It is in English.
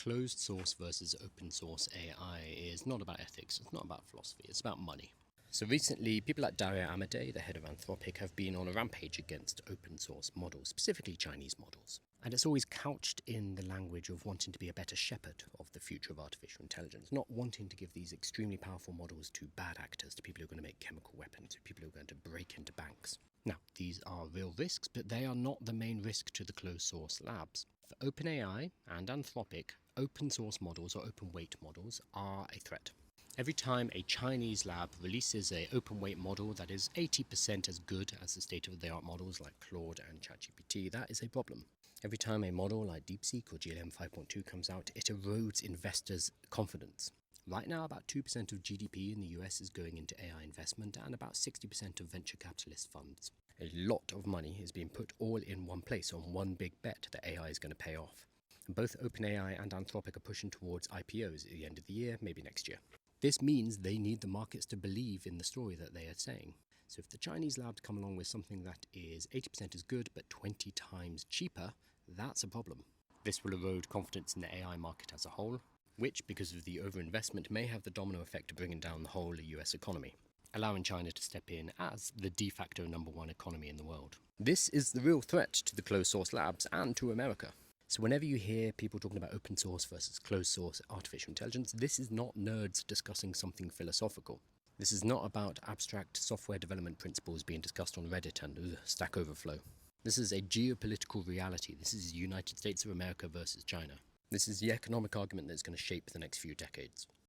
closed source versus open source AI is not about ethics, it's not about philosophy, it's about money. So recently, people like Dario Amodei, the head of Anthropic, have been on a rampage against open source models, specifically Chinese models. And it's always couched in the language of wanting to be a better shepherd of the future of artificial intelligence, not wanting to give these extremely powerful models to bad actors, to people who are going to make chemical weapons, to people who are going to break into banks. Now, these are real risks, but they are not the main risk to the closed source labs. For OpenAI and Anthropic, open source models or open weight models are a threat. Every time a Chinese lab releases an open weight model that is 80% as good as the state-of-the-art models like Claude and ChatGPT, that is a problem. Every time a model like DeepSeek or GLM 5.2 comes out, it erodes investors' confidence. Right now, about 2% of GDP in the US is going into AI investment and about 60% of venture capitalist funds. A lot of money is being put all in one place on one big bet that AI is going to pay off. And both OpenAI and Anthropic are pushing towards IPOs at the end of the year, maybe next year. This means they need the markets to believe in the story that they are saying. So if the Chinese labs come along with something that is 80% as good but 20 times cheaper, that's a problem. This will erode confidence in the AI market as a whole, which, because of the overinvestment, may have the domino effect of bringing down the whole US economy, allowing China to step in as the de facto #1 economy in the world. This is the real threat to the closed source labs and to America. So whenever you hear people talking about open source versus closed source artificial intelligence, this is not nerds discussing something philosophical. This is not about abstract software development principles being discussed on Reddit and Stack Overflow. This is a geopolitical reality. This is the United States of America versus China. This is the economic argument that's going to shape the next few decades.